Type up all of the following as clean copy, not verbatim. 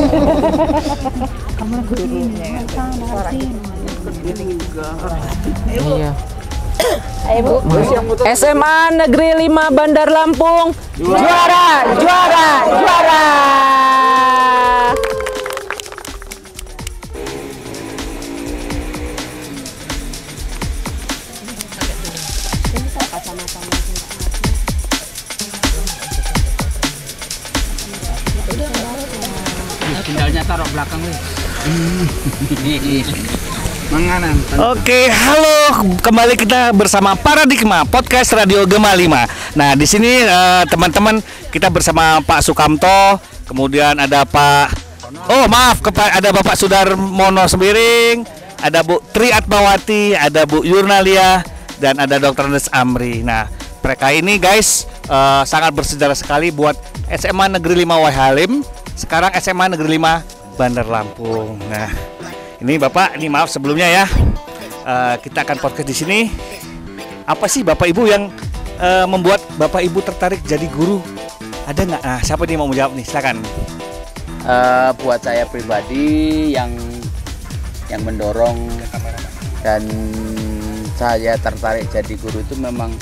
Kamu gurunya suara ini juga. Iya. Ayo Bu. SMA Negeri 5 Bandar Lampung juara, juara, juara. Tinggalnya taruh belakang weh. Oke, halo. Kembali kita bersama Paradigma Podcast Radio Gema 5. Nah, di sini teman-teman kita bersama Pak Sukamto, kemudian ada ada Bapak Sudarmono Sembiring, ada Bu Tri Atmawati, ada Bu Yurnalia, dan ada Dr. Andes Amri. Nah, mereka ini guys sangat bersejarah sekali buat SMA Negeri 5 Waihalim, sekarang SMA Negeri 5 Bandar Lampung. Nah, ini Bapak, ini maaf sebelumnya ya. Kita akan podcast di sini. Apa sih Bapak Ibu yang membuat Bapak Ibu tertarik jadi guru? Ada nggak? Nah, siapa nih mau menjawab nih? Silakan. Buat saya pribadi yang mendorong dan saya tertarik jadi guru itu memang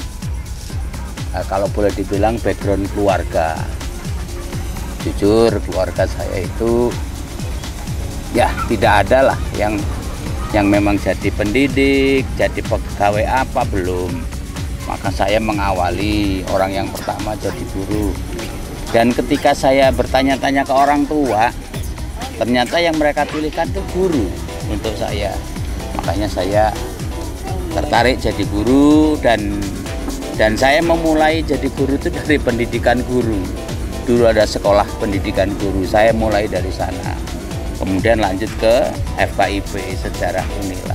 kalau boleh dibilang background keluarga. Jujur keluarga saya itu ya tidak ada lah yang memang jadi pendidik, jadi pegawai apa belum. Maka saya mengawali orang yang pertama jadi guru. Dan ketika saya bertanya-tanya ke orang tua, ternyata yang mereka pilihkan itu guru untuk saya. Makanya saya tertarik jadi guru dan saya memulai jadi guru itu dari pendidikan guru. Dulu ada sekolah pendidikan guru, saya mulai dari sana. Kemudian lanjut ke FKIP Sejarah Unila.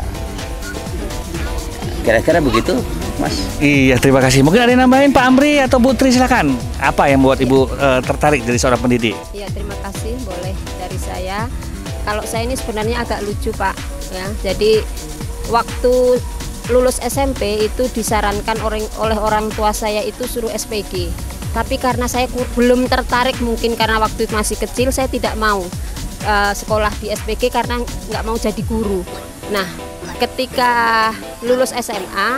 Kira-kira begitu, Mas. Iya, terima kasih. Mungkin ada yang nambahin Pak Amri atau Bu Tri, silakan. Apa yang membuat Ibu tertarik jadi seorang pendidik? Iya, terima kasih. Boleh dari saya. Kalau saya ini sebenarnya agak lucu, Pak. Ya, jadi waktu lulus SMP itu disarankan oleh orang tua saya itu suruh SPG. Tapi karena saya belum tertarik, mungkin karena waktu itu masih kecil, saya tidak mau sekolah di SPG karena nggak mau jadi guru. Nah, ketika lulus SMA,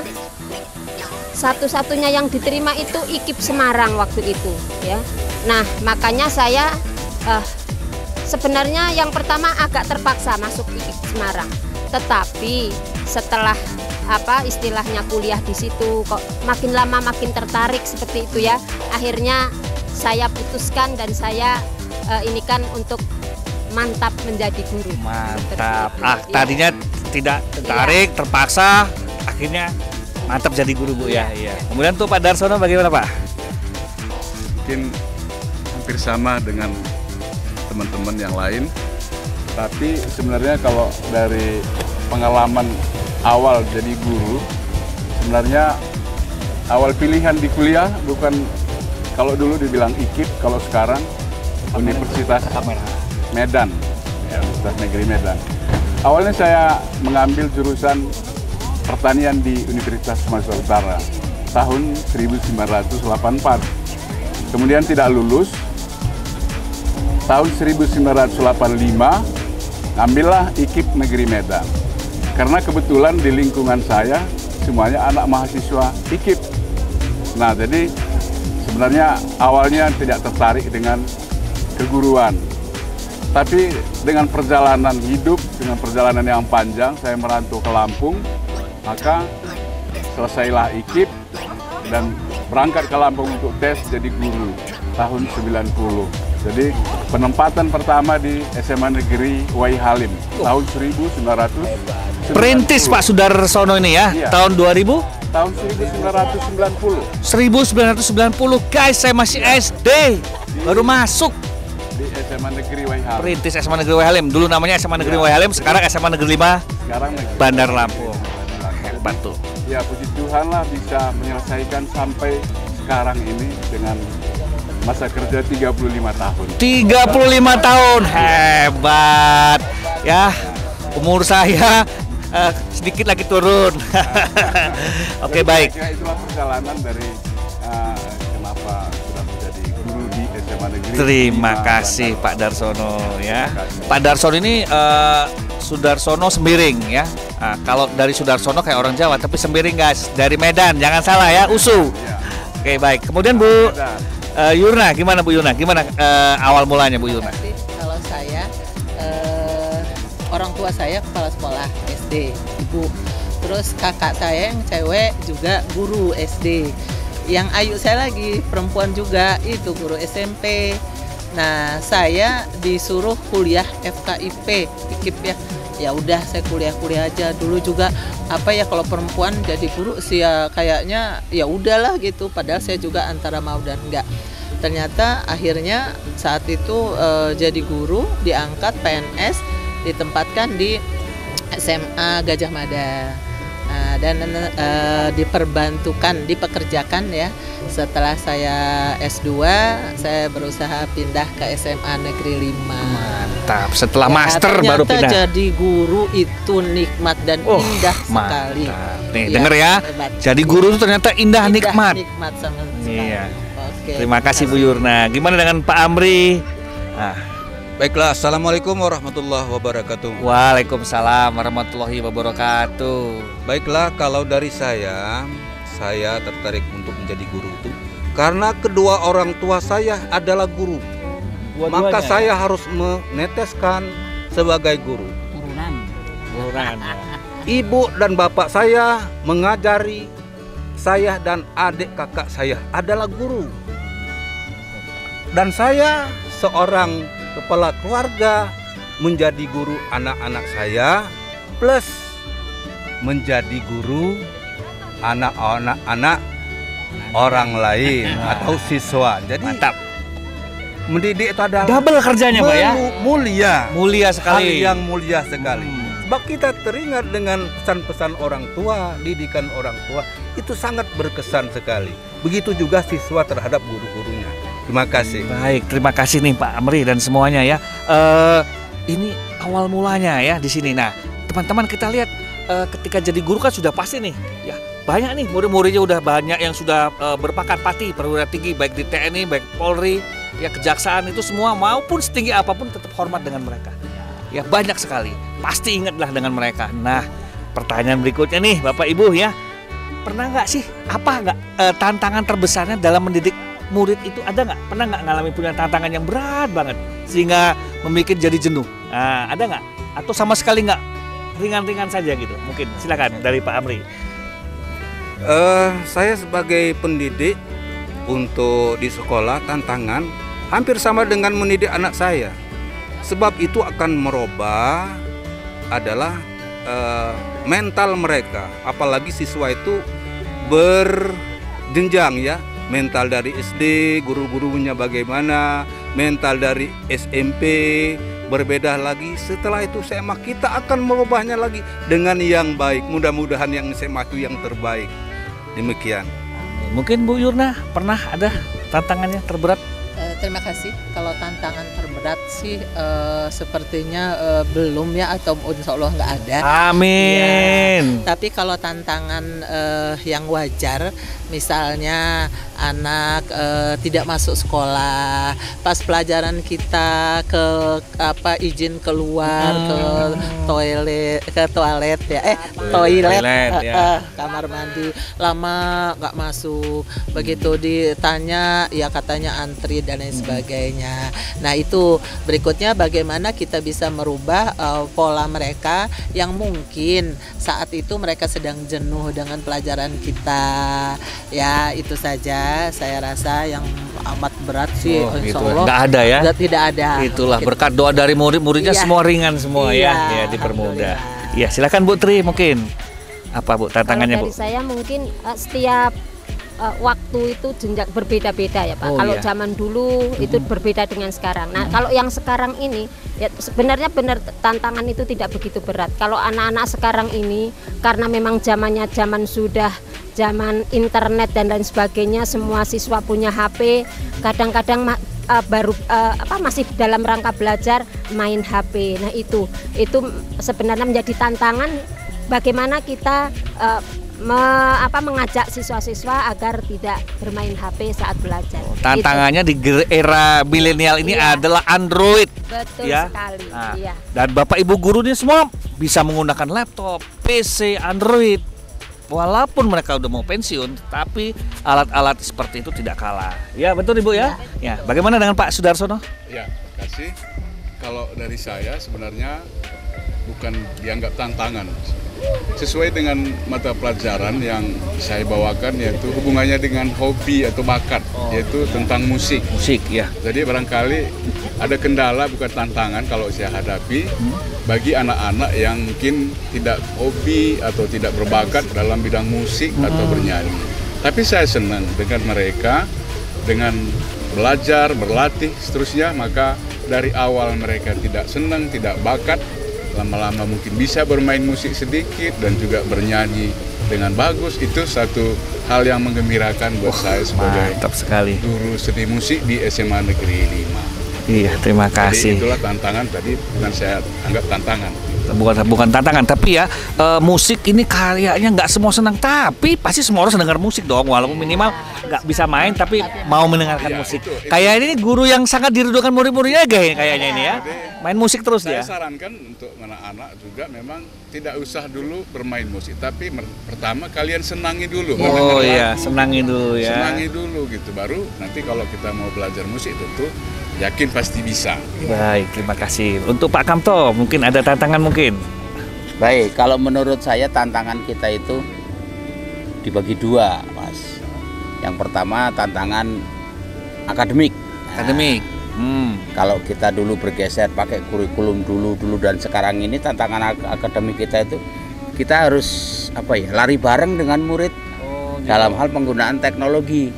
satu-satunya yang diterima itu IKIP Semarang waktu itu, ya. Nah, makanya saya sebenarnya yang pertama agak terpaksa masuk IKIP Semarang. Tetapi setelah istilahnya kuliah di situ kok makin lama makin tertarik seperti itu ya. Akhirnya saya putuskan dan saya ini kan untuk mantap menjadi guru. Mantap. Tadinya tidak tertarik, terpaksa, akhirnya mantap jadi guru Bu ya. Iya. Kemudian tuh Pak Darsono bagaimana Pak? Mungkin hampir sama dengan teman-teman yang lain. Tapi sebenarnya kalau dari pengalaman awal jadi guru, sebenarnya awal pilihan di kuliah bukan kalau dulu dibilang IKIP, kalau sekarang Universitas Medan, ya, Universitas Negeri Medan. Awalnya saya mengambil jurusan pertanian di Universitas Sumatera Utara tahun 1984. Kemudian tidak lulus. Tahun 1985 ambillah IKIP Negeri Medan. Karena kebetulan di lingkungan saya semuanya anak mahasiswa IKIP. Nah, jadi sebenarnya awalnya tidak tertarik dengan keguruan. Tapi dengan perjalanan hidup, dengan perjalanan yang panjang, saya merantau ke Lampung, maka selesailah IKIP dan berangkat ke Lampung untuk tes jadi guru tahun 90. Jadi penempatan pertama di SMA Negeri Waihalim tahun 1990. Perintis Pak Sudarsono ini ya, iya. Tahun 2000? Tahun 1990. 1990 guys, saya masih SD, baru masuk Di SMA Negeri Waihalim. perintis SMA Negeri Waihalim. Dulu namanya SMA Negeri Waihalim, sekarang SMA Negeri 5 Sekarang Negeri Bandar Lampung. Hebat tuh. Ya puji Tuhan lah bisa menyelesaikan sampai sekarang ini dengan masa kerja 35 tahun. 35 tahun, hebat. Ya, umur saya sedikit lagi turun. Oke, baik. Itulah perjalanan dari kenapa sudah menjadi guru di SMA Negeri. Terima 5 kasih Bandar Pak Darsono ya. Terima kasih. Pak Darsono ini Sudarsono Sembiring ya. Nah, kalau dari Sudarsono kayak orang Jawa, tapi Sembiring guys, dari Medan, jangan salah ya, USU. Ya. Oke baik. Kemudian Bu Yurna, gimana Bu Yurna? Gimana awal mulanya Bu Yurna? Kalau saya orang tua saya kepala sekolah SD, ibu. Terus kakak saya yang cewek juga guru SD. Yang ayu saya lagi perempuan juga itu guru SMP. Nah, saya disuruh kuliah FKIP, IKIP ya. Ya udah saya kuliah aja. Dulu juga apa ya, kalau perempuan jadi guru sih ya kayaknya ya udahlah gitu. Padahal saya juga antara mau dan enggak. Ternyata akhirnya saat itu jadi guru, diangkat PNS, ditempatkan di SMA Gajah Mada. Dan dipekerjakan ya. Setelah saya S2, saya berusaha pindah ke SMA Negeri 5. Mantap. Setelah Ya, master baru ternyata pindah. jadi guru itu nikmat dan indah sekali. Mantap. Nih Iya, denger ya. hebat. Jadi guru itu ternyata indah, nikmat. Nikmat sama sekali. Iya. Oke, Terima kasih Bu Yurna. Gimana dengan Pak Amri? Baiklah, Assalamualaikum warahmatullahi wabarakatuh. Waalaikumsalam warahmatullahi wabarakatuh. Baiklah, kalau dari saya tertarik untuk menjadi guru itu karena kedua orang tua saya adalah guru. Maka saya harus meneteskan sebagai guru. Turunan. Ibu dan bapak saya mengajari saya dan adik kakak saya adalah guru. Dan saya seorang kepala keluarga menjadi guru anak-anak saya plus menjadi guru anak-anak orang lain atau siswa. Jadi Mantap. mendidik itu adalah Double kerjanya Pak ya. mulia. Mulia Hal sekali. yang mulia sekali. Sebab kita teringat dengan pesan-pesan orang tua, didikan orang tua itu sangat berkesan sekali. Begitu juga siswa terhadap guru-gurunya. Terima kasih. Baik, terima kasih nih Pak Amri dan semuanya ya. Ini awal mulanya ya di sini. Nah, teman-teman kita lihat ketika jadi guru kan sudah pasti nih, ya banyak nih murid-muridnya udah banyak yang sudah berpangkat pati perwira tinggi baik di TNI, baik Polri, ya kejaksaan itu semua maupun setinggi apapun tetap hormat dengan mereka. Ya banyak sekali. Pasti ingatlah dengan mereka. Nah, pertanyaan berikutnya nih Bapak Ibu ya, pernah nggak sih tantangan terbesarnya dalam mendidik murid itu ada nggak? Pernah nggak ngalami punya tantangan yang berat banget sehingga membuat jadi jenuh? Nah, ada nggak? Atau sama sekali nggak, ringan-ringan saja gitu? Mungkin silakan dari Pak Amri. Saya sebagai pendidik untuk di sekolah tantangan hampir sama dengan mendidik anak saya. Sebab itu akan merubah adalah mental mereka. Apalagi siswa itu berjenjang ya. Mental dari SD, guru-gurunya bagaimana, mental dari SMP berbeda lagi. Setelah itu SMA kita akan merubahnya lagi dengan yang baik. Mudah-mudahan yang SMA itu yang terbaik. Demikian. Mungkin Bu Yurna pernah ada tantangannya terberat? Terima kasih. Kalau tantangan terberat sih sepertinya belum ya, atau insya Allah nggak ada. Amin. Ya, tapi kalau tantangan yang wajar, misalnya anak tidak masuk sekolah, pas pelajaran kita ke izin keluar ke toilet ya, kamar mandi lama nggak masuk, begitu ditanya ya katanya antri dan lain sebagainya. Nah itu berikutnya bagaimana kita bisa merubah pola mereka yang mungkin saat itu mereka sedang jenuh dengan pelajaran kita. Ya itu saja saya rasa yang amat berat sih. Insya gitu. Allah Nggak ada ya? tidak ada. Itulah Mungkin. berkat doa dari murid-muridnya Iya. semua ringan semua Iya, ya dipermudah. alhamdulillah. Ya silakan Bu Tri, mungkin apa Bu tantangannya Kalau Bu? dari saya mungkin setiap waktu itu jenjang berbeda-beda ya Pak. Oh, Kalau iya. zaman dulu itu berbeda dengan sekarang. Nah, kalau yang sekarang ini ya sebenarnya benar tantangan itu tidak begitu berat. Kalau anak-anak sekarang ini karena memang zaman zaman internet dan lain sebagainya, semua siswa punya HP, kadang-kadang masih dalam rangka belajar main HP. Nah, itu sebenarnya menjadi tantangan bagaimana kita mengajak siswa-siswa agar tidak bermain HP saat belajar. Tantangannya di era milenial ini Iya. adalah Android. Betul Ya. sekali. Nah, Iya. dan Bapak Ibu guru ini semua bisa menggunakan laptop, PC, Android. Walaupun mereka udah mau pensiun, tapi alat-alat seperti itu tidak kalah. Ya, betul Ibu ya? Ya, bagaimana dengan Pak Sudarsono? Ya, terima kasih. Kalau dari saya sebenarnya bukan dianggap tantangan. Sesuai dengan mata pelajaran yang saya bawakan, yaitu hubungannya dengan hobi atau bakat, yaitu tentang musik. Musik ya. Jadi barangkali ada kendala bukan tantangan kalau saya hadapi bagi anak-anak yang mungkin tidak hobi atau tidak berbakat dalam bidang musik atau bernyanyi. Tapi saya senang dengan mereka, dengan belajar, berlatih, seterusnya, maka dari awal mereka tidak senang, tidak bakat, lama-lama mungkin bisa bermain musik sedikit dan juga bernyanyi dengan bagus. Itu satu hal yang menggembirakan buat saya sebagai Mantap sekali. guru seni musik di SMA Negeri 5. Iya, terima Jadi kasih. itulah tantangan tadi, bukan saya anggap tantangan. Bukan tantangan, tapi ya musik ini kayaknya nggak semua senang, tapi pasti semua orang dengar musik dong, walaupun minimal nggak bisa main tapi mau mendengarkan Iya, musik. itu. Kayak ini guru yang sangat dirindukan murid-muridnya kayaknya ini ya, main musik terus Saya dia. sarankan untuk anak-anak juga memang tidak usah dulu bermain musik, tapi pertama kalian senangi dulu. Oh mendengar iya, lagu. senangin dulu ya. Senangi dulu gitu, baru nanti kalau kita mau belajar musik tentu yakin pasti bisa. Baik, terima kasih. Untuk Pak Kamto, mungkin ada tantangan mungkin. Baik, kalau menurut saya tantangan kita itu dibagi dua, Mas. Yang pertama tantangan akademik. Akademik. Kalau kita dulu bergeser pakai kurikulum dulu dan sekarang ini tantangan akademik kita itu kita harus lari bareng dengan murid dalam hal penggunaan teknologi.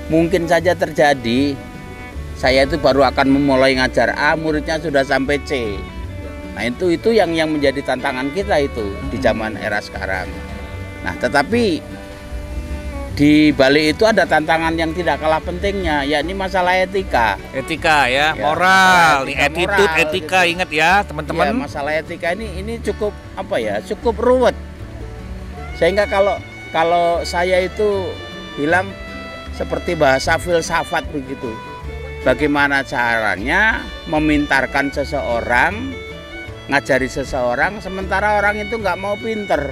Mungkin saja terjadi saya itu baru akan memulai ngajar A, muridnya sudah sampai C. Nah itu yang menjadi tantangan kita itu di zaman era sekarang. Nah tetapi di balik itu ada tantangan yang tidak kalah pentingnya, yakni masalah etika. Etika ya, Ya, moral, etika, attitude, moral, etika, gitu. ingat ya teman-teman. Ya, masalah etika ini cukup cukup ruwet. Sehingga kalau saya itu bilang seperti bahasa filsafat begitu. Bagaimana caranya memintarkan seseorang, ngajari seseorang, sementara orang itu nggak mau pinter,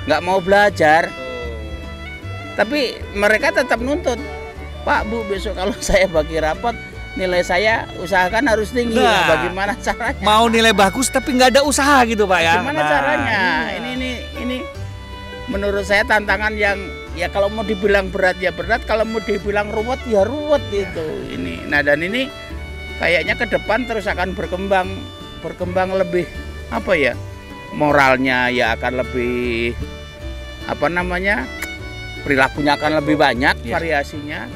nggak mau belajar. Tapi mereka tetap nuntut, Pak, Bu, besok kalau saya bagi rapot, nilai saya usahakan harus tinggi. Nah, bagaimana caranya? Mau nilai bagus tapi nggak ada usaha gitu Pak ya. Gimana caranya? Ini menurut saya tantangan yang ya kalau mau dibilang berat ya berat, kalau mau dibilang ruwet ya ruwet itu. Ini. Nah dan ini kayaknya ke depan terus akan berkembang lebih moralnya ya akan lebih perilakunya akan lebih banyak variasinya.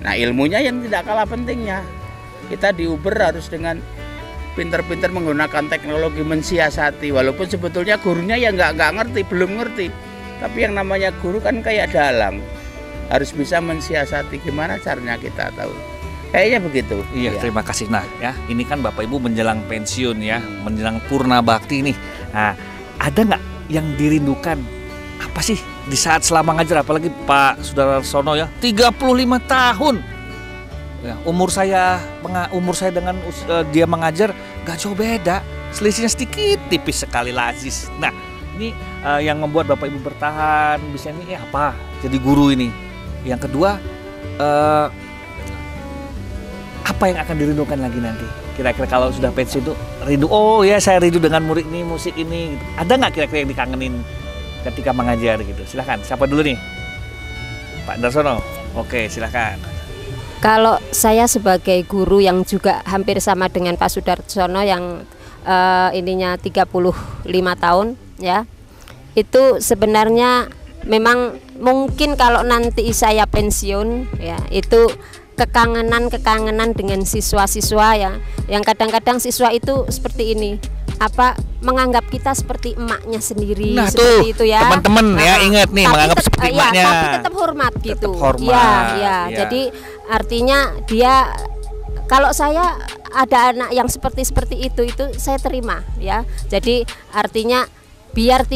Nah ilmunya yang tidak kalah pentingnya. Kita di Uber harus dengan pinter-pinter menggunakan teknologi mensiasati, walaupun sebetulnya gurunya ya nggak ngerti, belum ngerti. Tapi yang namanya guru kan kayak dalang, harus bisa mensiasati gimana caranya kita tahu. Kayaknya begitu. Iya, Ya. terima kasih. Nah, ya, ini kan Bapak Ibu menjelang pensiun ya, menjelang purna bakti nih. Nah, ada nggak yang dirindukan? Apa sih di saat selama ngajar, apalagi Pak Sudarsono ya, 35 tahun. Ya, umur saya dengan dia mengajar gak jauh beda, selisihnya sedikit tipis sekali lah Aziz. Nah, ini yang membuat Bapak Ibu bertahan bisa ini apa? Jadi guru ini. Yang kedua, apa yang akan dirindukan lagi nanti? Kira-kira kalau sudah pensiun itu rindu, oh ya saya rindu dengan murid ini, musik ini. Ada nggak kira-kira yang dikangenin ketika mengajar gitu? Silahkan, siapa dulu nih? Pak Darsono. Oke, silahkan. Kalau saya sebagai guru yang juga hampir sama dengan Pak Sudarsono yang ininya 35 tahun ya, itu sebenarnya memang mungkin kalau nanti saya pensiun ya, itu kekangenan dengan siswa-siswa ya, yang kadang-kadang siswa itu seperti ini, menganggap kita seperti emaknya sendiri. Nah, seperti tuh, itu ya teman-teman ya, ingat nih, menganggap seperti emaknya. tapi tetap hormat gitu. Tetap hormat, Ya. ya. Jadi artinya dia, kalau saya ada anak yang seperti itu saya terima ya. Jadi artinya biar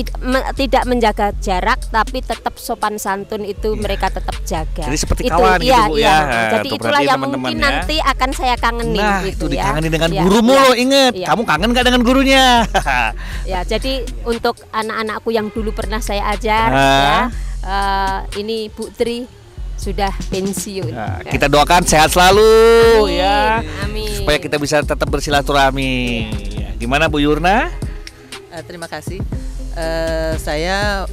tidak menjaga jarak tapi tetap sopan santun itu mereka tetap jaga. Jadi seperti itu, kawan gitu Bu ya. Jadi itulah yang mungkin nanti akan saya kangenin. Nah gitu, itu ya. dikangenin dengan gurumu lo, inget. Kamu kangen gak dengan gurunya? Ya, jadi untuk anak-anakku yang dulu pernah saya ajar, ya, ini Bu Tri sudah pensiun. Nah, kita doakan sehat selalu. Amin, ya. amin. Supaya kita bisa tetap bersilaturahmi. Ya. Gimana Bu Yurna? Terima kasih. Saya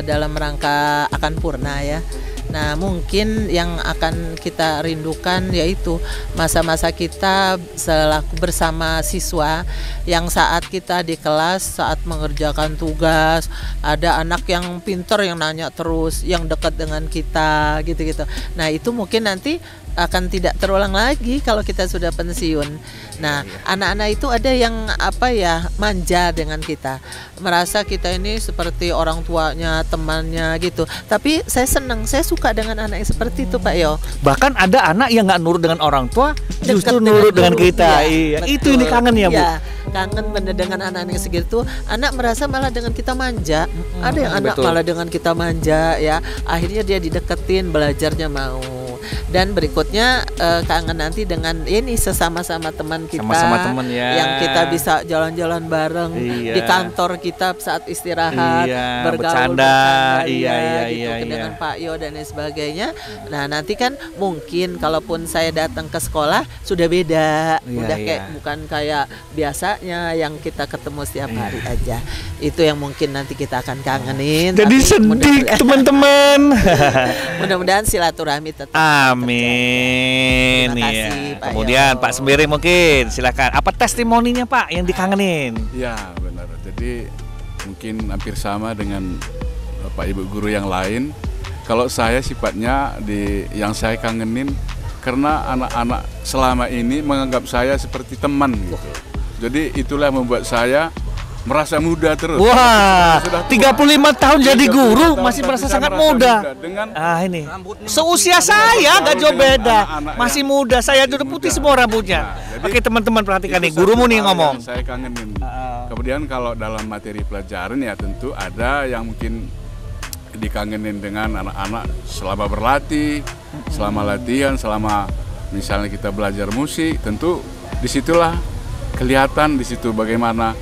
dalam rangka akan purna ya. Nah, mungkin yang akan kita rindukan yaitu masa-masa kita selaku bersama siswa, yang saat kita di kelas, saat mengerjakan tugas, ada anak yang pintar yang nanya terus, yang dekat dengan kita, gitu-gitu. Nah, itu mungkin nanti akan tidak terulang lagi kalau kita sudah pensiun. Nah, anak-anak itu ada yang manja dengan kita, merasa kita ini seperti orang tuanya, temannya gitu. Tapi saya senang, saya suka dengan anak yang seperti itu Pak Yo. Bahkan ada anak yang nggak nurut dengan orang tua, justru nurut dengan kita. Iya, itu ini kangen ya Bu. Ya, kangen bener dengan anak-anak yang segitu. Anak merasa malah dengan kita manja. Ada yang anak malah dengan kita manja ya. Akhirnya dia dideketin, belajarnya mau. Dan berikutnya kangen nanti dengan ini sesama-sama teman kita, sama-sama teman ya, yang kita bisa jalan-jalan bareng di kantor kita saat istirahat, bergaul, bercanda, dengan Pak Yo dan lain sebagainya. Nah, nanti kan mungkin kalaupun saya datang ke sekolah sudah beda, udah kayak bukan kayak biasanya yang kita ketemu setiap hari aja. Itu yang mungkin nanti kita akan kangenin. Jadi sedih teman-teman. Mudah-mudahan silaturahmi tetap. Amin. Terima kasih, Pak Kemudian Yo. Pak Sembiri mungkin silakan. Apa testimoninya Pak yang dikangenin? Ya benar. Jadi mungkin hampir sama dengan Bapak Ibu guru yang lain. Kalau saya sifatnya yang saya kangenin karena anak-anak selama ini menganggap saya seperti teman gitu. Jadi itulah yang membuat saya merasa muda terus. Wah, 35 tahun jadi guru masih merasa sangat muda. Dengan ini seusia saya gak jauh beda, masih muda. Saya udah putih semua rambutnya. Oke teman-teman perhatikan nih, gurumu nih ngomong. Saya kangenin. Kemudian kalau dalam materi pelajaran ya tentu ada yang mungkin dikangenin dengan anak-anak selama berlatih, selama latihan, selama misalnya kita belajar musik, tentu disitulah kelihatan di situ bagaimana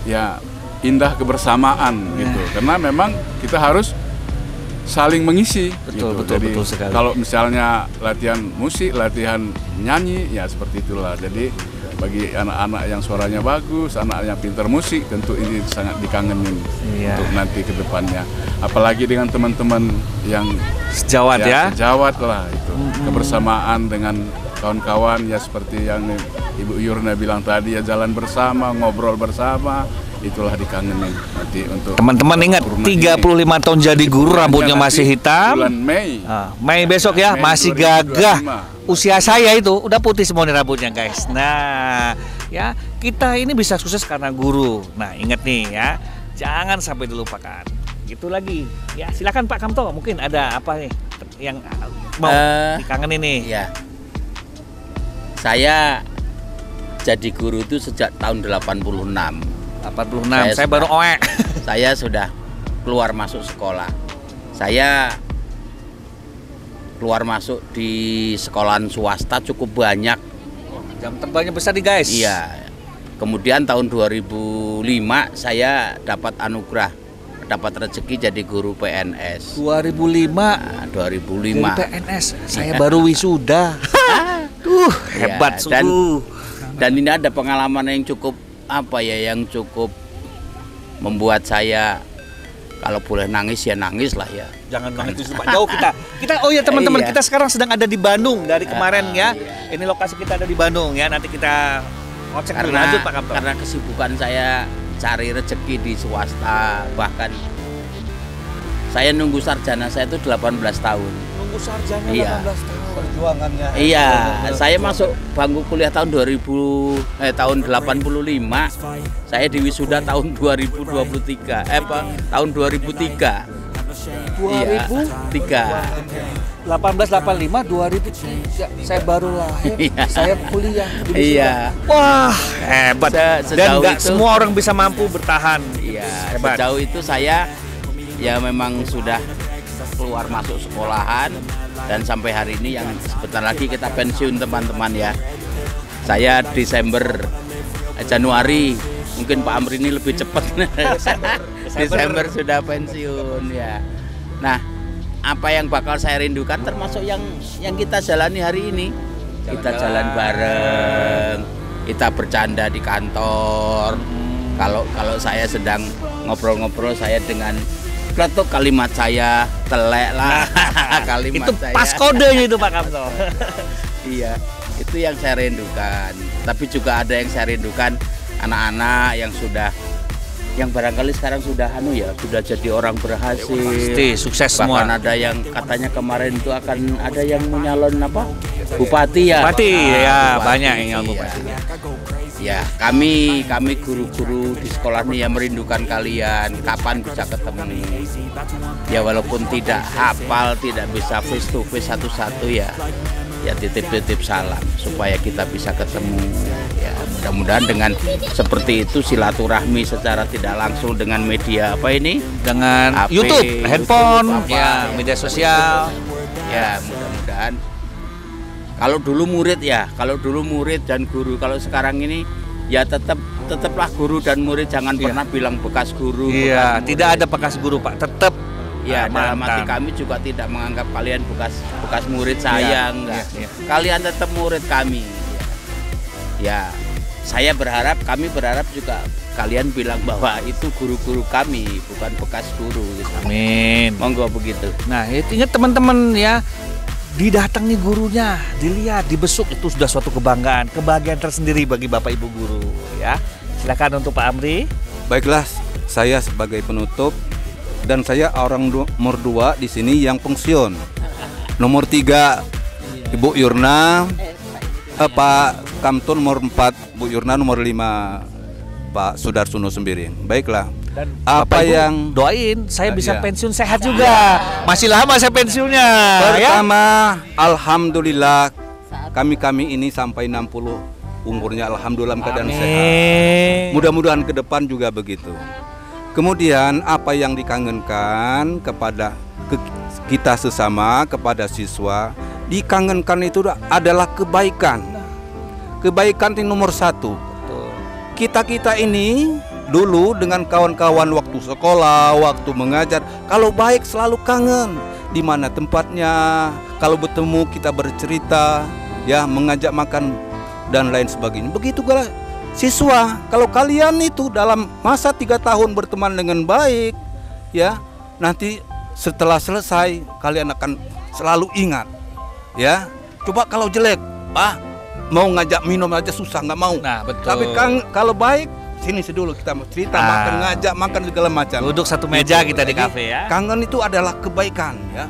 ya indah kebersamaan gitu, karena memang kita harus saling mengisi. Betul sekali. Kalau misalnya latihan musik, latihan nyanyi, ya seperti itulah. Jadi bagi anak-anak yang suaranya bagus, anak yang pintar musik, tentu ini sangat dikangenin untuk nanti ke depannya. Apalagi dengan teman-teman yang sejawat sejawat lah itu. Kebersamaan dengan kawan-kawan ya seperti yang Ibu Yurna bilang tadi ya, jalan bersama, ngobrol bersama, itulah dikangenin nanti untuk teman-teman. Ingat 35 tahun jadi guru, rambutnya masih hitam. Bulan Mei. Mei besok ya, masih gagah. Usia saya itu udah putih semua nih rambutnya guys. Nah, ya kita ini bisa sukses karena guru. Nah, ingat nih ya, jangan sampai dilupakan. Gitu lagi. Ya, silakan Pak Kamto, mungkin ada apa nih yang mau dikangenin nih? Ya. Saya jadi guru itu sejak tahun 86. Saya baru oek. Saya sudah keluar masuk sekolah. Saya keluar masuk di sekolahan swasta cukup banyak. Jam terbangnya besar nih guys. Iya. Kemudian tahun 2005 saya dapat anugerah, dapat rezeki jadi guru PNS. 2005. Nah, 2005. Jadi PNS. Saya baru wisuda. Hebat sungguh. Dan ini ada pengalaman yang cukup yang cukup membuat saya kalau boleh nangis ya nangis lah ya. Jangan nangis Pak, jauh kita. Oh ya teman-teman, kita sekarang sedang ada di Bandung dari kemarin ya. Ini lokasi kita ada di Bandung ya. Nanti kita ngecek lanjut Pak Kamto. Karena kesibukan saya cari rezeki di swasta, bahkan saya nunggu sarjana saya itu 18 tahun. Nunggu sarjana 18 tahun. Perjuangannya. Iya, saya masuk bangku kuliah tahun 85. Saya diwisuda tahun 2023. Tahun 2003. 2003. 1885 2003 saya baru lahir, Iya. saya kuliah di wisuda. Iya. Wah, hebat. Dan Sejauh nggak itu- semua orang bisa mampu bertahan. Iya, Hebat. sejauh itu saya ya memang sudah keluar masuk sekolahan dan sampai hari ini yang sebentar lagi kita pensiun teman-teman ya. Saya Januari, mungkin Pak Amri ini lebih cepat. Desember sudah pensiun ya. Nah, apa yang bakal saya rindukan termasuk yang kita jalani hari ini. Kita jalan bareng, kita bercanda di kantor. Kalau saya sedang ngobrol-ngobrol, saya dengan kletuk kalimat saya telek lah. Kalimat Itu saya. pas kodenya itu Pak Kamto. Iya, itu yang saya rindukan. Tapi juga ada yang saya rindukan anak-anak yang barangkali sekarang sudah sudah jadi orang berhasil. Pasti sukses semua. Bahkan ada yang katanya kemarin itu akan ada yang menyalon bupati ya. Bupati ya, Bupati, banyak yang nyalon iya. bupati. Ya, kami guru-guru di sekolah nih yang merindukan kalian. Kapan bisa ketemu? Ya walaupun tidak hafal, tidak bisa face to face satu-satu ya titip-titip salam supaya kita bisa ketemu. Ya mudah-mudahan dengan seperti itu silaturahmi secara tidak langsung dengan media Dengan HP, YouTube, handphone, YouTube, ya media sosial. Ya mudah-mudahan. Kalau dulu murid dan guru. Kalau sekarang ini ya tetaplah guru dan murid, jangan pernah bilang bekas guru. Iya, bekas tidak murid. ada bekas guru Pak, tetap. Ya, dalam hati mantap. kami juga tidak menganggap kalian bekas murid saya, enggak. iya. Kalian tetap murid kami. Ya, kami berharap juga kalian bilang bahwa itu guru-guru kami, bukan bekas guru. Gitu. Amin. Monggo begitu. Nah, ingat teman-teman ya, didatangi gurunya, dilihat, dibesuk, itu sudah suatu kebanggaan, kebahagiaan tersendiri bagi Bapak Ibu guru ya. Silakan untuk Pak Amri. Baiklah, saya sebagai penutup dan saya orang nomor 2 di sini yang pensiun. Nomor 3 Ibu Yurna, Pak Kamto nomor 4, Bu Yurna nomor 5, Pak Sudarsono Sembiring. Baiklah. Dan Apa Bapak Ibu yang doain saya bisa Iya. pensiun sehat juga. Masih lama saya pensiunnya ya. pertama, alhamdulillah kami ini sampai 60 umurnya alhamdulillah keadaan sehat. Amin. Mudah-mudahan ke depan juga begitu. Kemudian apa yang dikangenkan kepada kita sesama, kepada siswa, dikangenkan itu adalah kebaikan. Kebaikan itu nomor 1. Kita ini dulu dengan kawan-kawan waktu sekolah, waktu mengajar, kalau baik selalu kangen. Di mana tempatnya, kalau bertemu kita bercerita, ya mengajak makan dan lain sebagainya. Begitu juga siswa, kalau kalian itu dalam masa 3 tahun berteman dengan baik, ya nanti setelah selesai kalian akan selalu ingat, ya. Coba kalau jelek, Pak, mau ngajak minum aja susah, nggak mau. Nah, betul. Tapi kalau baik, sini dulu kita mau cerita, makan, ngajak makan segala macam. Duduk satu meja Gitu. kita di Jadi, kafe ya. Kangen itu adalah kebaikan, ya.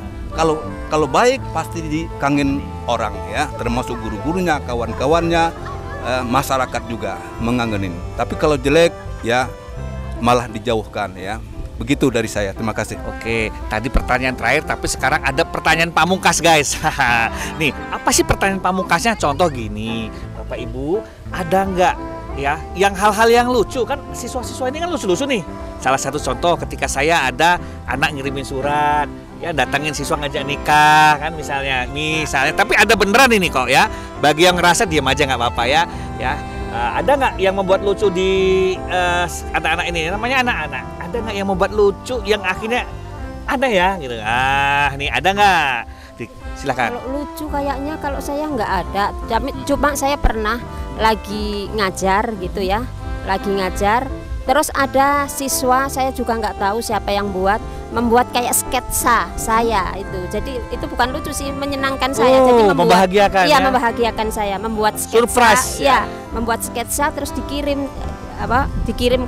Kalau baik pasti dikangen orang, ya, termasuk guru-gurunya, kawan-kawannya, masyarakat juga mengangenin. Tapi kalau jelek, ya malah dijauhkan, ya. Begitu dari saya. Terima kasih. Oke, tadi pertanyaan terakhir, tapi sekarang ada pertanyaan pamungkas, guys. Nih, apa sih pertanyaan pamungkasnya? Contoh gini, Bapak Ibu, ada nggak ya yang hal-hal yang lucu? Kan siswa-siswa ini kan lucu-lucu nih. Salah satu contoh ketika saya ada anak ngirimin surat, ya datangin siswa ngajak nikah, kan misalnya. Tapi ada beneran ini kok ya. Bagi yang ngerasa diam aja nggak apa-apa ya. Ada nggak yang membuat lucu di anak-anak ini? Namanya anak-anak. Ada nggak yang membuat lucu yang akhirnya ada ya gitu? Nih ada nggak? Silakan. Kalau lucu kayaknya kalau saya nggak ada. Cuma saya pernah lagi ngajar gitu ya, lagi ngajar. Terus ada siswa, saya juga nggak tahu siapa yang membuat kayak sketsa saya itu. Jadi itu bukan lucu sih, menyenangkan saya. Jadi membahagiakan. Iya, ya? membahagiakan saya. Membuat sketsa. Surprise. Ya, membuat sketsa terus dikirim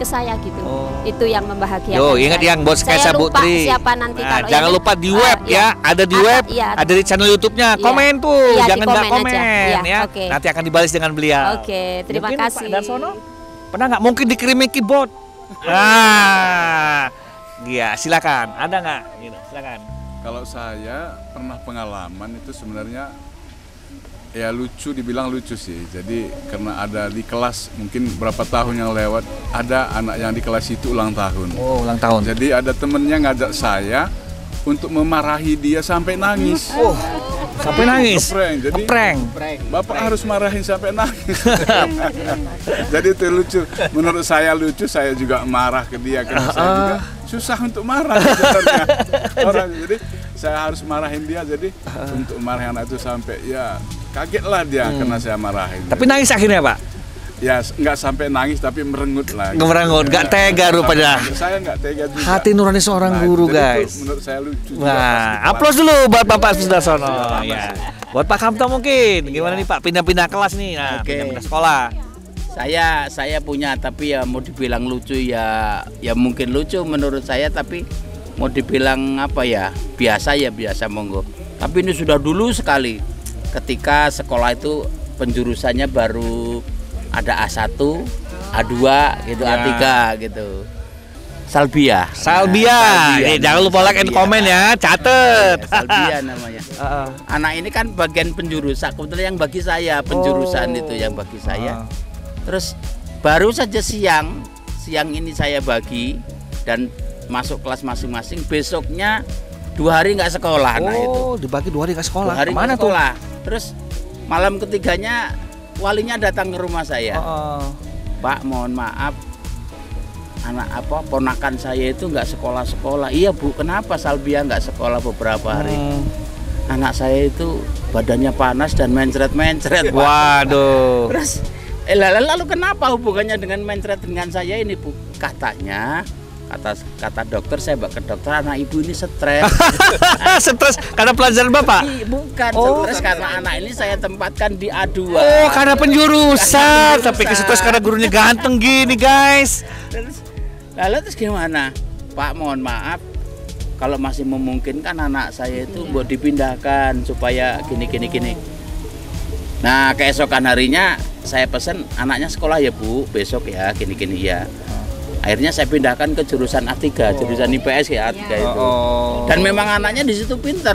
ke saya gitu. Itu yang membahagiakan. Yo, ingat saya. yang buat sketsa Saya Bu lupa Tri. siapa nanti kalau Jangan yang- lupa di web ya, ada di web, ada di channel YouTube-nya. Iya. Komen tuh, Iya, jangan di nggak komen komen aja. Iya, ya. oke. Nanti akan dibalas dengan beliau. Oke, terima Mungkin kasih. Pak Darsono pernah nggak? Mungkin dikirimin keyboard. Iya, silakan. Ada nggak? Gitu, silakan. Kalau saya pernah pengalaman itu sebenarnya ya lucu, dibilang lucu sih. Jadi karena ada di kelas mungkin berapa tahun yang lewat, ada anak yang di kelas itu ulang tahun. Oh, ulang tahun. Jadi ada temennya ngajak saya untuk memarahi dia sampai nangis. Oh, sampai nangis. Ngeprank. Jadi Ngeprank. Bapak harus marahin sampai nangis. Jadi itu lucu. Menurut saya lucu, saya juga marah ke dia karena saya juga susah untuk marah sebenarnya. Jadi saya harus marahin dia, jadi untuk marahin anak itu sampai ya kagetlah dia karena saya marahin. Tapi nangis akhirnya, Pak? Ya nggak sampai nangis tapi merengut lah. Merengut, nggak tega rupanya. Saya nggak tega juga. Hati nurani seorang guru, jadi guys. itu menurut saya lucu. Wah, aplaus dulu buat Bapak Sudarsono. Ya. Buat Pak Kamto mungkin, gimana nih Pak? Pindah-pindah kelas nih, nah, Oke. pindah-pindah sekolah. Saya punya, tapi ya mau dibilang lucu ya mungkin lucu menurut saya, tapi mau dibilang apa ya biasa monggo. Tapi ini sudah dulu sekali ketika sekolah itu penjurusannya baru ada A1, A2 gitu, Ya. A3 gitu. Salbia. Salbia. Nih, jangan lupa like and Salbia. comment ya, catet. Salbia namanya. Anak ini kan bagian penjurusan, kebetulan yang bagi saya penjurusan itu yang bagi saya. Terus baru saja siang ini saya bagi dan masuk kelas masing-masing. Besoknya 2 hari nggak sekolah. Nah itu. Oh, dibagi 2 hari ke sekolah. 2 hari Kemana nggak sekolah. Terus malam ketiganya walinya datang ke rumah saya. Pak, mohon maaf, ponakan saya itu nggak sekolah-sekolah. Iya Bu, kenapa Salbia nggak sekolah beberapa hari? Anak saya itu badannya panas dan mencret-mencret. Waduh. Terus lalu kenapa hubungannya dengan mencret dengan saya ini Bu? Katanya, kata dokter, saya bawa ke dokter, anak ibu ini stres. Stres karena pelajaran Bapak? Bukan, stres karena anak ini saya tempatkan di A2. Oh, karena penjurusan. Tapi stres karena gurunya ganteng gini, guys. Terus gimana? Pak, mohon maaf, kalau masih memungkinkan anak saya itu buat dipindahkan supaya gini. Nah, keesokan harinya saya pesen anaknya sekolah ya Bu, besok ya gini ya. Akhirnya saya pindahkan ke jurusan A3, jurusan IPS ya A3 itu. Dan memang anaknya di situ pinter.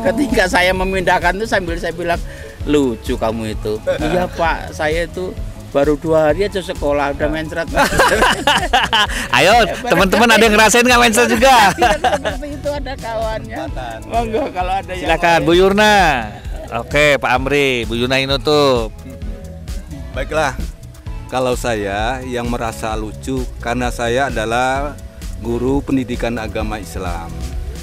Ketika saya memindahkan itu sambil saya bilang, lucu kamu itu. Iya Pak, saya itu baru 2 hari aja sekolah udah mencret. Ayo, teman-teman ada yang ngerasain nggak mencret juga? Seperti itu ada kawannya. Monggo kalau ada yang Silakan Bu Yurna. Oke, Pak Amri, Bu Yurna Inutup. Baiklah, kalau saya yang merasa lucu karena saya adalah guru pendidikan agama Islam.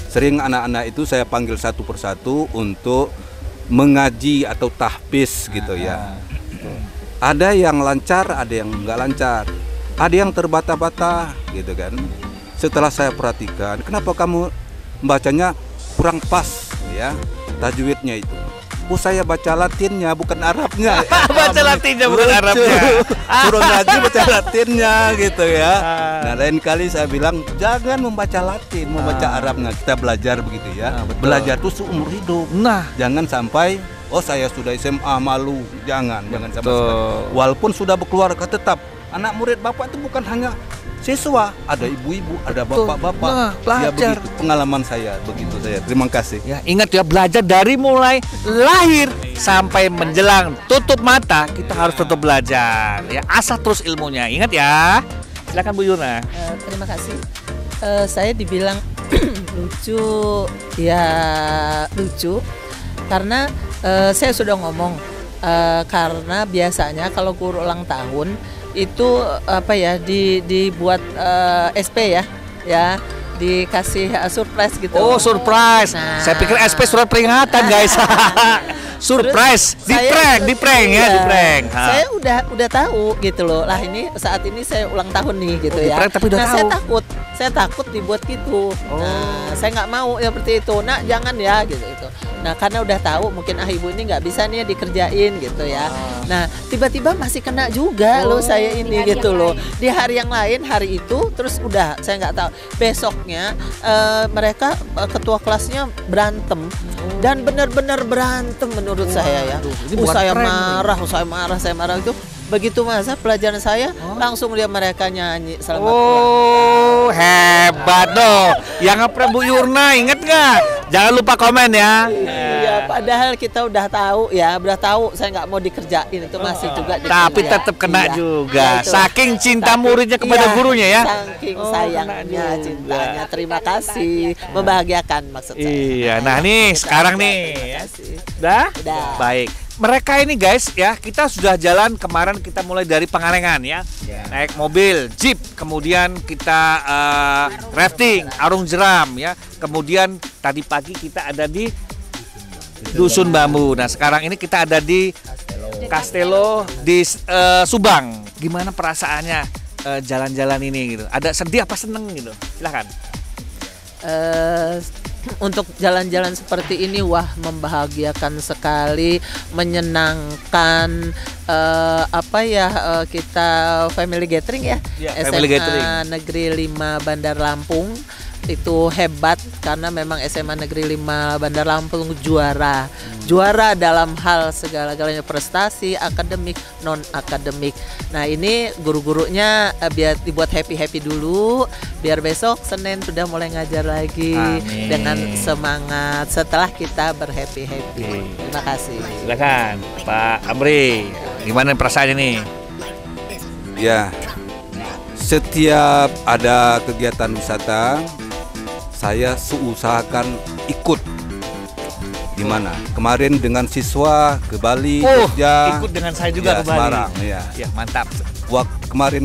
Sering anak-anak itu saya panggil satu persatu untuk mengaji atau tahfiz gitu ya. Ada yang lancar, ada yang nggak lancar, ada yang terbata-bata gitu kan. Setelah saya perhatikan, kenapa kamu bacanya kurang pas ya tajwidnya itu? Oh, saya baca Latinnya bukan Arabnya. Baca Latinnya bukan Lucu. Arabnya. Suruh ngaji baca Latinnya gitu ya. Nah, lain kali saya bilang jangan membaca Latin, membaca Arabnya. Kita belajar begitu ya. Belajar itu seumur hidup. Nah, Jangan sampai saya sudah SMA malu. Jangan sama sekali. Walaupun sudah berkeluarga tetap anak murid Bapak itu bukan hanya siswa, ada ibu-ibu, ada bapak-bapak. Nah, Ya belajar. begitu pengalaman saya, begitu saya. Terima kasih. ya ingat ya, belajar dari mulai lahir sampai menjelang tutup mata, kita harus tetap belajar. Ya, asah terus ilmunya. Ingat ya. Silakan Bu Yurna. Terima kasih. Saya dibilang lucu, ya lucu karena saya sudah ngomong karena biasanya kalau guru ulang tahun itu apa ya dibuat SP ya dikasih surprise gitu. Oh, surprise. Nah. Saya pikir SP surat peringatan, guys. Surprise, di prank ya, di prank. Saya udah tahu gitu loh. Lah ini saat ini saya ulang tahun nih gitu ya. Di-prank tapi udah nah, tahu. saya takut dibuat gitu. Nah, saya nggak mau ya seperti itu. Nah, jangan ya gitu. Nah, karena udah tahu mungkin ibu ini nggak bisa nih dikerjain gitu ya. Nah, tiba-tiba masih kena juga loh saya ini gitu loh. Di hari yang lain hari itu terus udah saya nggak tahu. Besoknya mereka ketua kelasnya berantem dan benar-benar berantem menurut saya ya. ini bukan Saya prank marah itu begitu masa pelajaran saya langsung dia mereka nyanyi selamat Oh, hebat dong. Yang ngeprank Bu Yurna, inget nggak? Jangan lupa komen ya. Iya, padahal kita udah tahu ya, saya nggak mau dikerjain itu masih juga Tapi dikerja. tetap kena Iya. juga. Ya, itu. Saking cinta muridnya kepada Iya, gurunya ya. Saking sayangnya, cintanya. Terima kasih, membahagiakan maksud saya. Iya, nah nih sekarang nih. Terima kasih. Udah? Udah. Baik. Mereka ini guys ya, kita sudah jalan kemarin, kita mulai dari Pangalengan ya. Naik mobil, jeep, kemudian kita rafting, arung jeram ya. Kemudian tadi pagi kita ada di Dusun Bambu. Nah, sekarang ini kita ada di Castello di Subang. Gimana perasaannya jalan-jalan ini gitu? Ada sedih apa seneng gitu? Silahkan. Untuk jalan-jalan seperti ini wah membahagiakan sekali, menyenangkan, kita family gathering ya, Ya, SMA family gathering. Negeri 5 Bandar Lampung itu hebat karena memang SMA Negeri 5 Bandar Lampung juara dalam hal segala-galanya, prestasi akademik, non akademik. Nah ini guru-gurunya biar dibuat happy dulu, biar besok Senin sudah mulai ngajar lagi. Amin. Dengan semangat setelah kita berhappy. Terima kasih. Silakan Pak Amri, gimana perasaannya nih? Ya, setiap ada kegiatan wisata, saya usahakan ikut. Di mana? Kemarin dengan siswa ke Bali, Jogja, ikut dengan saya juga ya, ke Bali. Semarang, ya. Ya, mantap.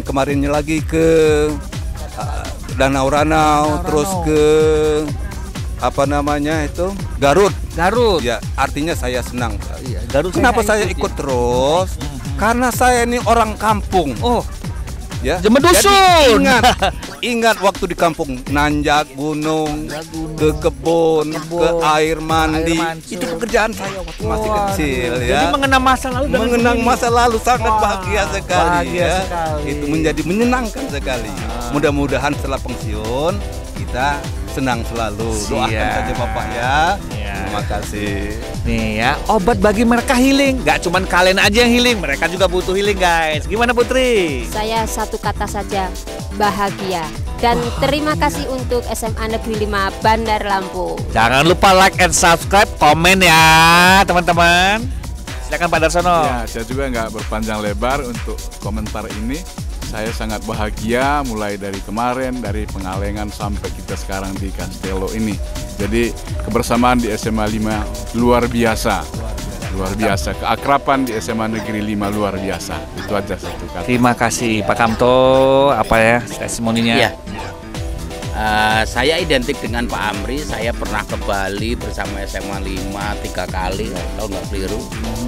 Kemarinnya lagi ke Danau Ranau, terus ke Garut. Garut. Ya, artinya saya senang. Garut. Kenapa saya ikut terus? Karena saya ini orang kampung. Oh, Ya. Jember dusun. Jadi ingat waktu di kampung nanjak gunung, ke kebun, ke air mandi. Itu pekerjaan saya waktu masih kecil ya. Jadi mengenang masa lalu. Mengenang masa lalu sangat bahagia sekali bahagia ya. sekali. Itu menjadi menyenangkan sekali. Mudah-mudahan setelah pensiun kita senang selalu. Doakan Siap. saja Bapak ya. Ya. Terima kasih. Nih ya, obat bagi mereka healing. Gak cuman kalian aja yang healing, mereka juga butuh healing guys. Gimana Putri? Saya satu kata saja, bahagia. Dan terima kasih untuk SMA Negeri 5 Bandar Lampung. Jangan lupa like and subscribe, komen ya teman-teman. Silakan Pak Darsono. Ya, saya juga nggak berpanjang lebar untuk komentar ini. Saya sangat bahagia mulai dari kemarin, dari Pangalengan sampai kita sekarang di Castello ini. Jadi kebersamaan di SMA 5 luar biasa. Luar biasa. Keakraban di SMA Negeri 5 luar biasa. Itu aja satu kata. Terima kasih Pak Kamto. Apa ya testimoninya? Iya. Saya identik dengan Pak Amri. Saya pernah ke Bali bersama SMA 5 3 kali, kalau nggak keliru.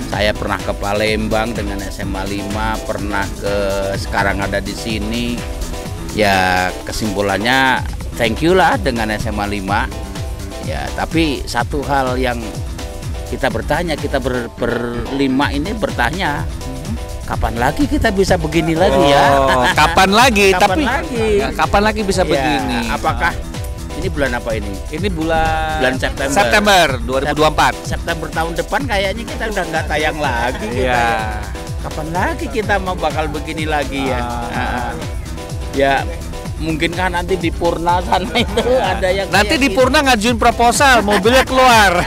Saya pernah ke Palembang dengan SMA 5, pernah sekarang ada di sini. Ya kesimpulannya thank you lah dengan SMA 5. Ya tapi satu hal yang kita bertanya, kita berlima ini bertanya, kapan lagi kita bisa begini lagi ya? Kapan lagi? Kapan Tapi lagi? ya, kapan lagi bisa Ya, begini? apakah ini bulan apa ini? Ini bulan September. 2024. September tahun depan kayaknya kita udah nggak tayang lagi. kita Iya. ya. Kapan lagi kita mau bakal begini lagi ya? Ya mungkin kan nanti di Purna sana itu ada yang Nanti kayak di Purna ngajuin proposal, mobilnya keluar.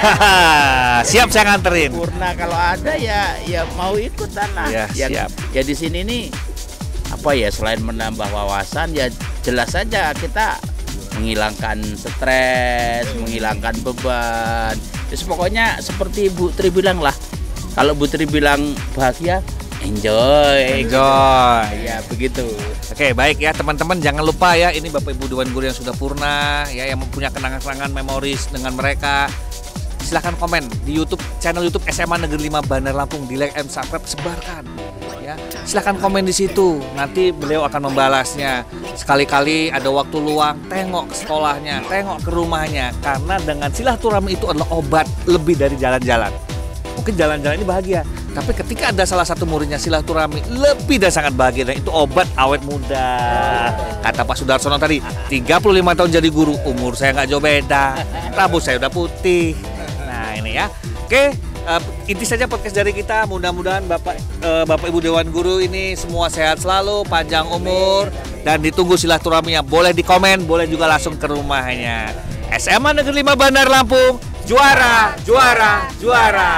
Siap saya nganterin. Purna kalau ada ya mau ikutan lah. Ya, siap. Ya di sini nih apa ya, selain menambah wawasan ya jelas saja kita menghilangkan stres, menghilangkan beban. Terus pokoknya seperti Bu Tri bilang lah. Kalau Bu Tri bilang bahagia, enjoy. Ya begitu. Oke, baik ya teman-teman, jangan lupa ya, ini Bapak Ibu Dewan Guru yang sudah purna ya, yang mempunyai kenangan-kenangan memoris dengan mereka. Silahkan komen di channel YouTube SMA Negeri 5 Bandar Lampung, di like and subscribe, sebarkan ya. Silahkan komen di situ, nanti beliau akan membalasnya. Sekali-kali ada waktu luang, tengok ke sekolahnya, tengok ke rumahnya, karena dengan silaturahmi itu adalah obat lebih dari jalan-jalan. Mungkin jalan-jalan ini bahagia, tapi ketika ada salah satu muridnya silaturahmi lebih dan sangat bahagia, dan itu obat awet muda. Kata Pak Sudarsono tadi, 35 tahun jadi guru, umur saya nggak jauh beda, rambut saya udah putih. Nah ini ya, oke, inti saja podcast dari kita. Mudah-mudahan Bapak Ibu Dewan Guru ini semua sehat selalu, panjang umur, dan ditunggu silaturahminya. Boleh di komen, boleh juga langsung ke rumahnya. SMA Negeri 5 Bandar Lampung, juara, juara, juara.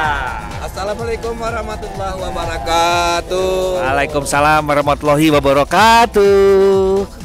Assalamualaikum warahmatullahi wabarakatuh. Waalaikumsalam warahmatullahi wabarakatuh.